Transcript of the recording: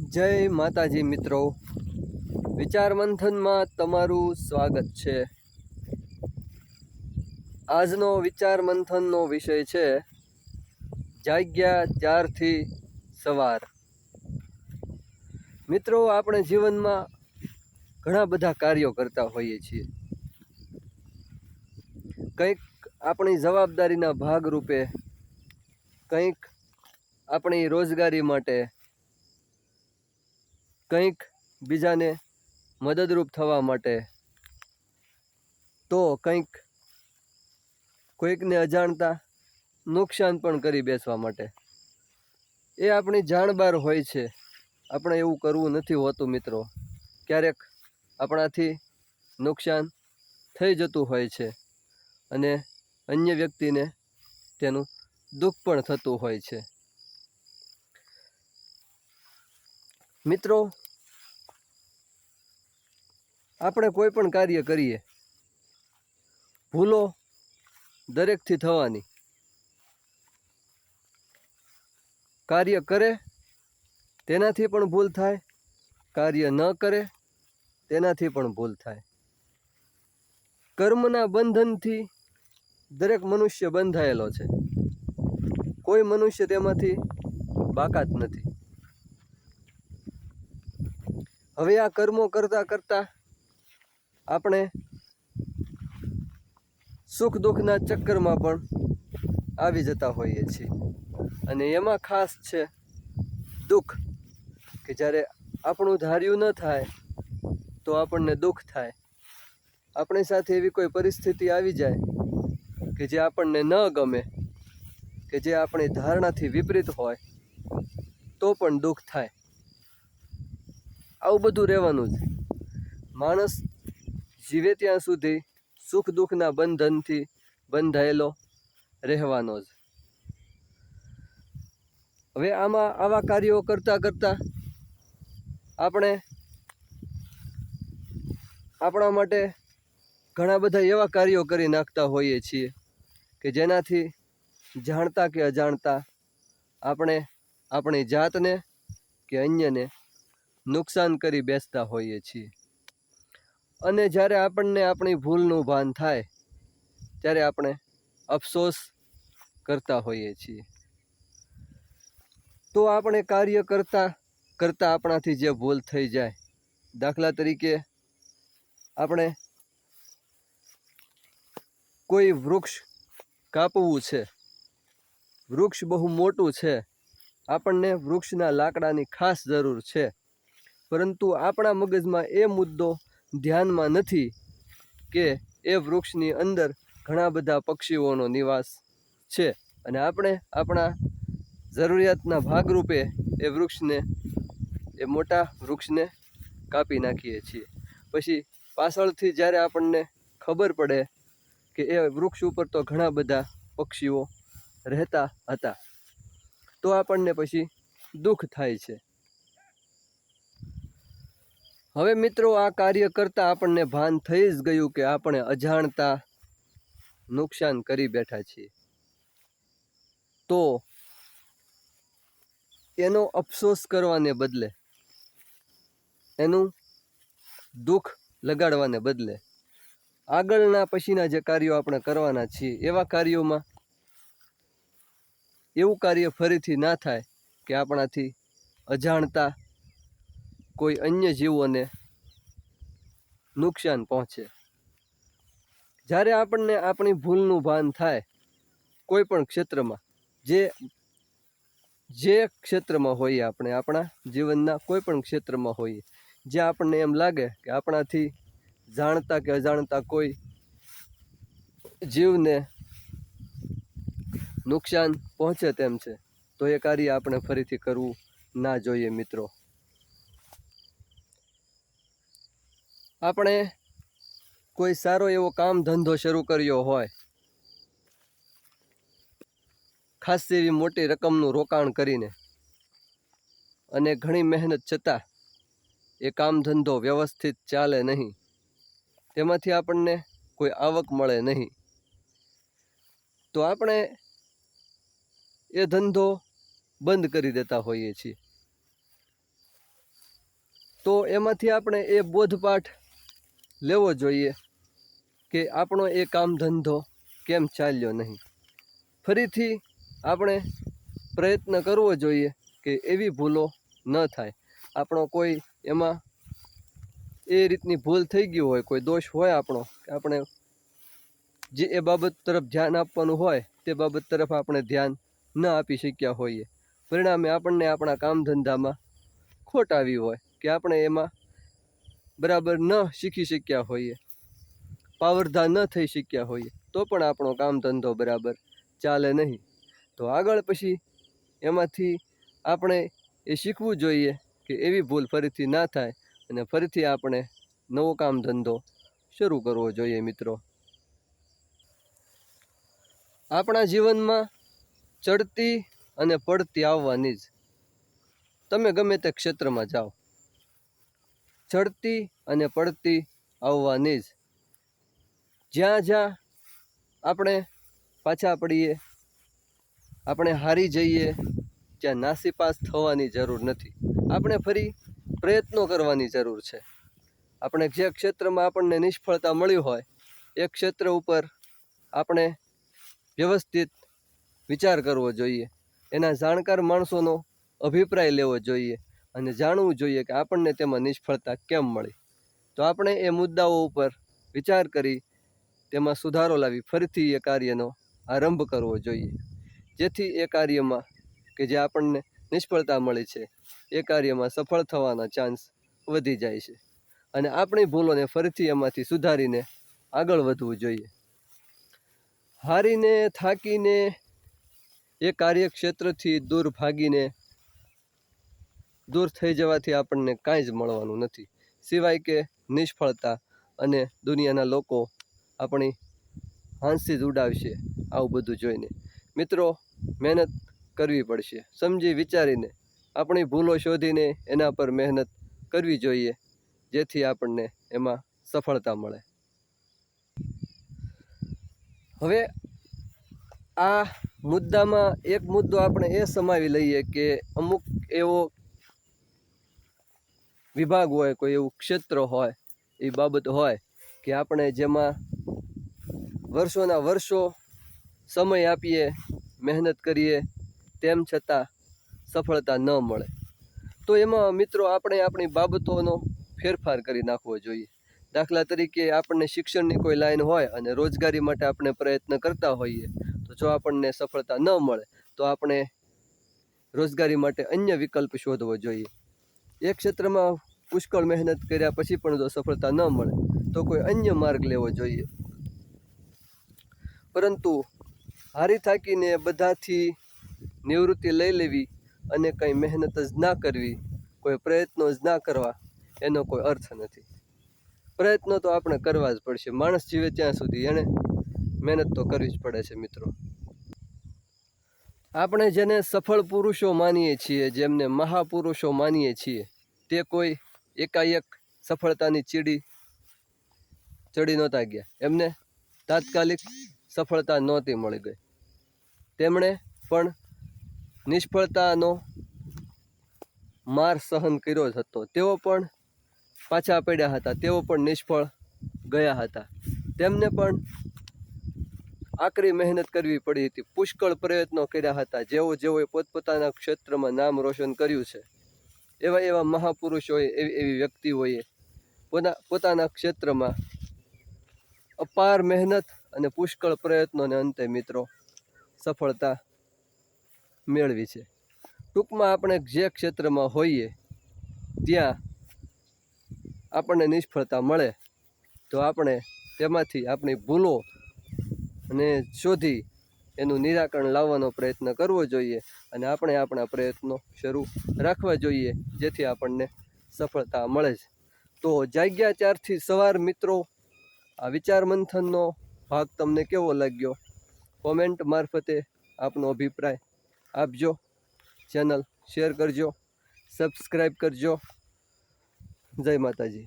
જય માતાજી મિત્રો, વિચાર મંથનમાં તમારું સ્વાગત છે। આજનો વિચાર મંથનનો વિષય છે જાગ્યા ત્યારથી સવાર। મિત્રો, આપણે જીવનમાં ઘણા બધા કાર્યો કરતા હોઈએ છીએ। કંઈક આપણી જવાબદારીના ભાગરૂપે, કંઈક આપણી રોજગારી માટે, કંઈક બીજાને મદદરૂપ થવા માટે, તો કંઈક કોઈકને અજાણતા નુકસાન પણ કરી બેસવા માટે। એ આપણી જાણબાર હોય છે, આપણે એવું કરવું નથી હોતું મિત્રો। ક્યારેક આપણાથી નુકસાન થઈ જતું હોય છે અને અન્ય વ્યક્તિને તેનું દુઃખ પણ થતું હોય છે। મિત્રો, આપણે કોઈ પણ કાર્ય કરીએ, ભૂલો દરેકથી થવાની। કાર્ય કરે તેનાથી પણ ભૂલ થાય, કાર્ય ન કરે તેનાથી પણ ભૂલ થાય। કર્મના બંધનથી દરેક મનુષ્ય બંધાયેલો છે, કોઈ મનુષ્ય તેમાંથી બાકાત નથી। હવે આ કર્મો કરતા કરતા આપણે સુખ દુઃખના ચક્કરમાં પણ આવી જતા હોઈએ છીએ, અને એમાં ખાસ છે દુઃખ, કે જ્યારે આપણું ધાર્યું ન થાય તો આપણને દુઃખ થાય। આપણી સાથે એવી કોઈ પરિસ્થિતિ આવી જાય કે જે આપણને ન ગમે, કે જે આપણી ધારણાથી વિપરીત હોય, તો પણ દુઃખ થાય। આવું બધું રહેવાનું જ। માણસ જીવે ત્યાં સુધી સુખ દુઃખના બંધનથી બંધાયેલો રહેવાનો જ। હવે આવા કાર્યો કરતા કરતા આપણે આપણા માટે ઘણા બધા એવા કાર્યો કરી નાખતા હોઈએ છીએ કે જેનાથી જાણતા કે અજાણતા આપણે આપણી જાતને કે અન્યને નુકસાન કરી બેસતા હોઈએ છીએ। અને જ્યારે આપણને આપણી ભૂલનું ભાન થાય ત્યારે આપણે અફસોસ કરતા હોઈએ છીએ। તો આપણે કાર્ય કરતા કરતા આપણાથી જે ભૂલ થઈ જાય, દાખલા તરીકે આપણે કોઈ વૃક્ષ કાપવું છે, વૃક્ષ બહુ મોટું છે, આપણને વૃક્ષના લાકડાની ખાસ જરૂર છે, પરંતુ આપણા મગજમાં એ મુદ્દો ધ્યાનમાં નથી કે એ વૃક્ષની અંદર ઘણા બધા પક્ષીઓનો નિવાસ છે, અને આપણે આપણા જરૂરિયાતના ભાગરૂપે એ મોટા વૃક્ષને કાપી નાખીએ છીએ। પછી પાછળથી જ્યારે આપણને ખબર પડે કે એ વૃક્ષ ઉપર તો ઘણા બધા પક્ષીઓ રહેતા હતા, તો આપણને પછી દુઃખ થાય છે। હવે મિત્રો, આ કાર્ય કરતાં આપણને ભાન થઈ જ ગયું કે આપણે અજાણતા નુકસાન કરી બેઠા છીએ, તો એનો અફસોસ કરવાને બદલે, એનું દુઃખ લગાડવાને બદલે આગળના પછીના જે કાર્યો આપણે કરવાના છીએ એવા કાર્યોમાં એવું કાર્ય ફરીથી ના થાય કે આપણાથી અજાણતા કોઈ અન્ય જીવોને નુકસાન પહોંચે। જ્યારે આપણને આપણી ભૂલનું ભાન થાય કોઈ પણ ક્ષેત્રમાં, જે ક્ષેત્રમાં હોઈએ, આપણે આપણા જીવનના કોઈ પણ ક્ષેત્રમાં હોઈએ, જ્યાં આપણને એમ લાગે કે આપણાથી જાણતા કે અજાણતા કોઈ જીવને નુકસાન પહોંચે તેમ છે, તો એ કાર્ય આપણે ફરીથી કરવું ના જોઈએ મિત્રો। આપણે કોઈ સારો એવો કામ ધંધો શરૂ કર્યો હોય, ખાસ એવી મોટી રકમનું રોકાણ કરીને, અને ઘણી મહેનત છતાં એ કામ ધંધો વ્યવસ્થિત ચાલે નહીં, તેમાંથી આપણને કોઈ આવક મળે નહીં, તો આપણે એ ધંધો બંધ કરી દેતા હોઈએ છીએ। તો એમાંથી આપણે એ બોધપાઠ લેવો જોઈએ કે આપણો એ કામ ધંધો કેમ ચાલ્યો નહીં. ફરીથી આપણે પ્રયત્ન કરવો જોઈએ કે એવી ભૂલો ન થાય. આપણો કોઈ એમાં એ રીતની ભૂલ થઈ ગઈ હોય, કોઈ દોષ હોય આપણો, કે આપણે જે એ બાબત તરફ ધ્યાન આપવાનું હોય તે બાબત તરફ આપણે ધ્યાન ન આપી શક્યા હોઈએ. પરિણામે આપણને આપણા કામ ધંધામાં ખોટ આવી હોય કે આપણે એમાં બરાબર ન શીખી શક્યા હોઈએ, પાવરધા ન થઈ શક્યા હોઈએ, તો પણ આપણો કામ ધંધો બરાબર ચાલે નહીં. તો આગળ પછી એમાંથી આપણે એ શીખવું જોઈએ કે એવી ભૂલ ફરીથી ના થાય અને ફરીથી આપણે નવો કામ ધંધો શરૂ કરવો જોઈએ. મિત્રો, આપણા જીવનમાં ચડતી અને પડતી આવવાની જ. તમે ગમે તે ક્ષેત્રમાં જાઓ, ચડતી અને પડતી આવવાની જ. જ્યાં જ્યાં આપણે પાછા પડીએ, આપણે હારી જઈએ, ત્યાં નાસીપાસ થવાની જરૂર નથી. આપણે ફરી પ્રયત્નો કરવાની જરૂર છે. આપણે જે ક્ષેત્રમાં આપણને નિષ્ફળતા મળી હોય એ ક્ષેત્ર ઉપર આપણે વ્યવસ્થિત વિચાર કરવો જોઈએ, એના જાણકાર માણસોનો અભિપ્રાય લેવો જોઈએ અને જાણવું જોઈએ કે આપણને તેમાં નિષ્ફળતા કેમ મળી. તો આપણે એ મુદ્દાઓ ઉપર વિચાર કરી તેમાં સુધારો લાવી ફરીથી એ કાર્યનો આરંભ કરવો જોઈએ, જેથી એ કાર્યમાં કે જે આપણને નિષ્ફળતા મળી છે એ કાર્યમાં સફળ થવાના ચાન્સ વધી જાય છે અને આપણી ભૂલોને ફરીથી એમાંથી સુધારીને આગળ વધવું જોઈએ. હારીને થાકીને એ કાર્યક્ષેત્રથી દૂર ભાગીને દૂર થઈ જવાથી આપણને કાંઈ જ મળવાનું નથી, સિવાય કે નિષ્ફળતા અને દુનિયાના લોકો આપણી હાંસી જ ઉડાવશે આવું બધું જોઈને. મિત્રો, મહેનત કરવી પડશે, સમજી વિચારીને આપણી ભૂલો શોધીને એના પર મહેનત કરવી જોઈએ, જેથી આપણને એમાં સફળતા મળે. હવે આ મુદ્દામાં એક મુદ્દો આપણે એ સમાવી લઈએ કે અમુક એવો વિભાગ હોય, કોઈ એવું ક્ષેત્ર હોય, એ બાબત હોય કે આપણે જેમાં વર્ષોના વર્ષો સમય આપીએ, મહેનત કરીએ, તેમ છતાં સફળતા ન મળે. તો એમાં મિત્રો આપણે આપણી બાબતોનો ફેરફાર કરી નાખવો જોઈએ. દાખલા તરીકે આપણને શિક્ષણની કોઈ લાઈન હોય અને રોજગારી માટે આપણે પ્રયત્ન કરતા હોઈએ, તો જો આપણને સફળતા ન મળે તો આપણે રોજગારી માટે અન્ય વિકલ્પ શોધવો જોઈએ. એક ક્ષેત્રમાં પુષ્કળ મહેનત કર્યા પછી પણ જો સફળતા ન મળે તો કોઈ અન્ય માર્ગ લેવો જોઈએ. પરંતુ હારી થાકીને બધાથી નિવૃત્તિ લઈ લેવી અને કંઈ મહેનત જ ના કરવી, કોઈ પ્રયત્નો જ ના કરવા, એનો કોઈ અર્થ નથી. પ્રયત્નો તો આપણે કરવા જ પડશે. માણસ જીવે ત્યાં સુધી એણે મહેનત તો કરવી જ પડે છે. મિત્રો, આપણે જેને સફળ પુરુષો માનીએ છીએ, જેમને મહાપુરુષો માનીએ છીએ, તે કોઈ એકાએક સફળતાની ચીડી ચડી નહોતા ગયા. એમને તાત્કાલિક સફળતા નહોતી મળી ગઈ. તેમણે પણ નિષ્ફળતાનો માર સહન કર્યો જ હતો. તેઓ પણ પાછા પડ્યા હતા, તેઓ પણ નિષ્ફળ ગયા હતા. તેમને પણ આકરી મહેનત કરવી પડી હતી, પુષ્કળ પ્રયત્નો કર્યા હતા. જેઓએ પોતપોતાના ક્ષેત્રમાં નામ રોશન કર્યું છે, એવા એવા મહાપુરુષોએ, એવી વ્યક્તિઓએ પોતાના ક્ષેત્રમાં અપાર મહેનત અને પુષ્કળ પ્રયત્નોને અંતે મિત્રો સફળતા મેળવી છે. ટૂંકમાં આપણે જે ક્ષેત્રમાં હોઈએ ત્યાં આપણને નિષ્ફળતા મળે તો આપણે તેમાંથી આપણી ભૂલો અને શોધી એનું નિરાકરણ લાવવાનો પ્રયત્ન કરવો જોઈએ અને આપણે આપણા પ્રયત્નો શરૂ રાખવા જોઈએ, જેથી આપણને સફળતા મળે છે. તો જાગ્યા ત્યારથી સવાર મિત્રો, આ વિચાર મંથનનો ભાગ તમને કેવો લાગ્યો? કોમેન્ટ મારફતે આપનો અભિપ્રાય આપજો. ચેનલ શેર કરજો, સબસ્ક્રાઈબ કરજો. જય માતાજી.